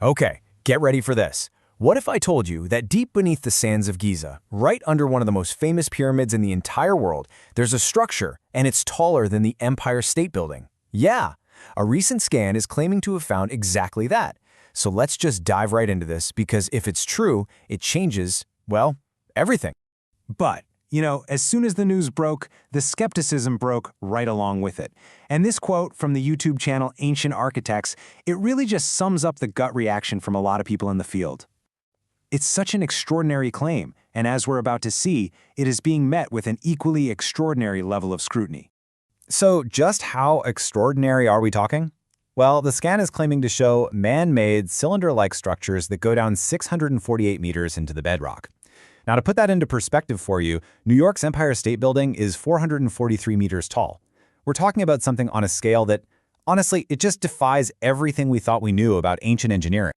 Okay, get ready for this. What if I told you that deep beneath the sands of Giza, right under one of the most famous pyramids in the entire world, there's a structure, and it's taller than the Empire State Building? Yeah, a recent scan is claiming to have found exactly that. So let's just dive right into this, because if it's true, it changes, well, everything. But, as soon as the news broke, the skepticism broke right along with it. And this quote from the YouTube channel Ancient Architects, it really just sums up the gut reaction from a lot of people in the field. It's such an extraordinary claim, and as we're about to see, it is being met with an equally extraordinary level of scrutiny. So just how extraordinary are we talking? Well, the scan is claiming to show man-made cylinder-like structures that go down 648 meters into the bedrock. Now, to put that into perspective for you, New York's Empire State Building is 443 meters tall. We're talking about something on a scale that, honestly, it just defies everything we thought we knew about ancient engineering.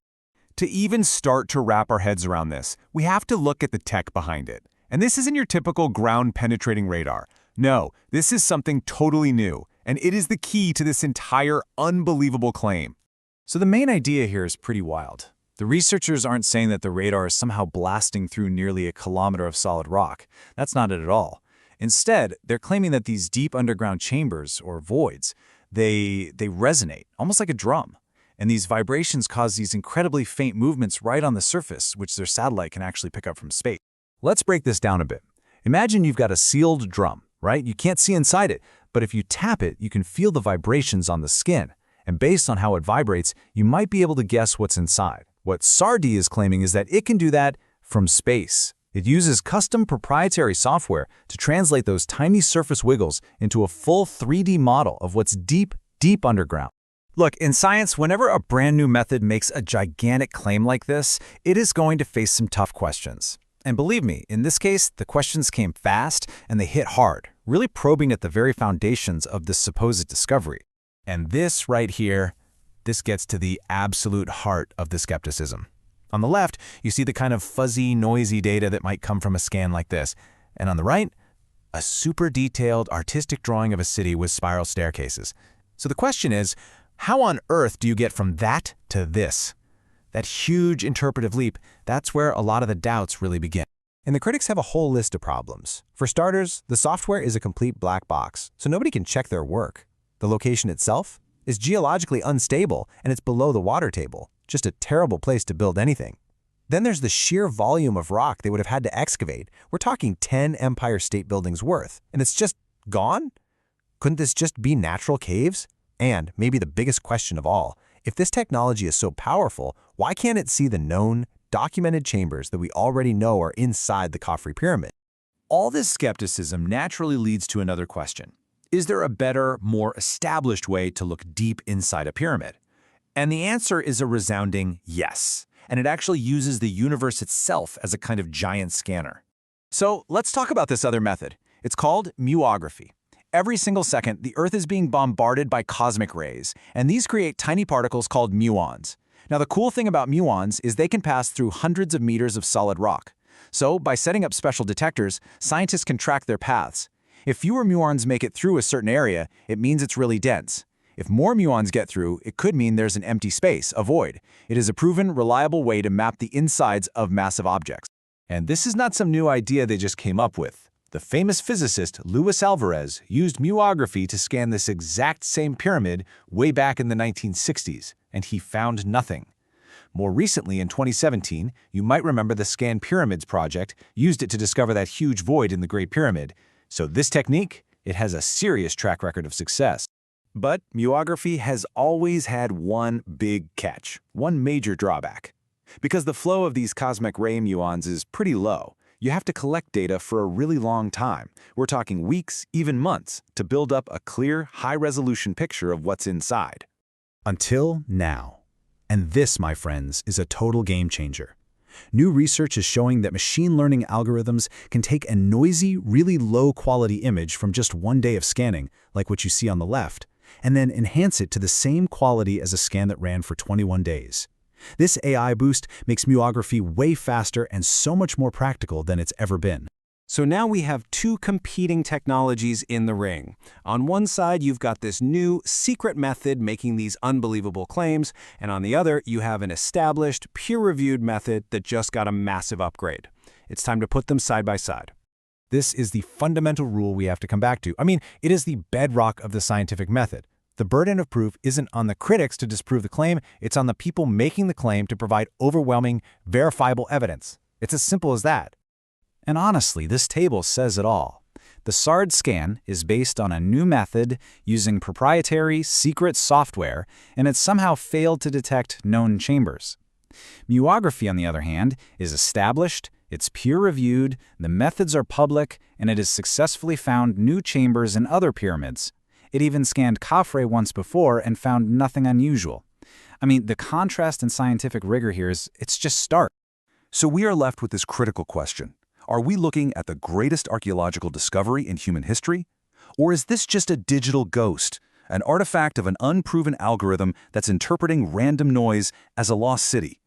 To even start to wrap our heads around this, we have to look at the tech behind it. And this isn't your typical ground-penetrating radar. No, this is something totally new, and it is the key to this entire unbelievable claim. So the main idea here is pretty wild. The researchers aren't saying that the radar is somehow blasting through nearly a kilometer of solid rock. That's not it at all. Instead, they're claiming that these deep underground chambers, or voids, they resonate, almost like a drum. And these vibrations cause these incredibly faint movements right on the surface, which their satellite can actually pick up from space. Let's break this down a bit. Imagine you've got a sealed drum, right? You can't see inside it, but if you tap it, you can feel the vibrations on the skin. And based on how it vibrates, you might be able to guess what's inside. What SARD is claiming is that it can do that from space. It uses custom proprietary software to translate those tiny surface wiggles into a full 3D model of what's deep, deep underground. Look, in science, whenever a brand new method makes a gigantic claim like this, it is going to face some tough questions. And believe me, in this case, the questions came fast and they hit hard, really probing at the very foundations of this supposed discovery. And this right here, this gets to the absolute heart of the skepticism. On the left, you see the kind of fuzzy, noisy data that might come from a scan like this. And on the right, a super detailed artistic drawing of a city with spiral staircases. So the question is, how on earth do you get from that to this? That huge interpretive leap, that's where a lot of the doubts really begin. And the critics have a whole list of problems. For starters, the software is a complete black box, so nobody can check their work. The location itself is geologically unstable, and it's below the water table. Just a terrible place to build anything. Then there's the sheer volume of rock they would have had to excavate. We're talking 10 Empire State Buildings worth, and it's just gone? Couldn't this just be natural caves? And maybe the biggest question of all, if this technology is so powerful, why can't it see the known, documented chambers that we already know are inside the Khafre Pyramid? All this skepticism naturally leads to another question. Is there a better, more established way to look deep inside a pyramid? And the answer is a resounding yes. And it actually uses the universe itself as a kind of giant scanner. So let's talk about this other method. It's called muography. Every single second, the Earth is being bombarded by cosmic rays, and these create tiny particles called muons. Now, the cool thing about muons is they can pass through hundreds of meters of solid rock. So, by setting up special detectors, scientists can track their paths. If fewer muons make it through a certain area, it means it's really dense. If more muons get through, it could mean there's an empty space, a void. It is a proven, reliable way to map the insides of massive objects. And this is not some new idea they just came up with. The famous physicist Luis Alvarez used muography to scan this exact same pyramid way back in the 1960s, and he found nothing. More recently, in 2017, you might remember the Scan Pyramids project used it to discover that huge void in the Great Pyramid. So this technique, it has a serious track record of success. But muography has always had one big catch, one major drawback. Because the flow of these cosmic ray muons is pretty low, you have to collect data for a really long time. We're talking weeks, even months, to build up a clear, high-resolution picture of what's inside. Until now. And this, my friends, is a total game changer. New research is showing that machine learning algorithms can take a noisy, really low-quality image from just one day of scanning, like what you see on the left, and then enhance it to the same quality as a scan that ran for 21 days. This AI boost makes muography way faster and so much more practical than it's ever been. So now we have two competing technologies in the ring. On one side, you've got this new, secret method making these unbelievable claims, and on the other, you have an established, peer-reviewed method that just got a massive upgrade. It's time to put them side by side. This is the fundamental rule we have to come back to. I mean, it is the bedrock of the scientific method. The burden of proof isn't on the critics to disprove the claim, it's on the people making the claim to provide overwhelming, verifiable evidence. It's as simple as that. And honestly, this table says it all. The SARD scan is based on a new method using proprietary, secret software, and it somehow failed to detect known chambers. Muography, on the other hand, is established, it's peer-reviewed, the methods are public, and it has successfully found new chambers in other pyramids. It even scanned Khafre once before and found nothing unusual. I mean, the contrast in scientific rigor here it's just stark. So we are left with this critical question. Are we looking at the greatest archaeological discovery in human history? Or is this just a digital ghost, an artifact of an unproven algorithm that's interpreting random noise as a lost city?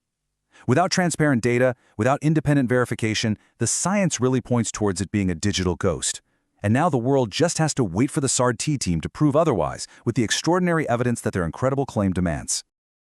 Without transparent data, without independent verification, the science really points towards it being a digital ghost. And now the world just has to wait for the SARD-T team to prove otherwise with the extraordinary evidence that their incredible claim demands.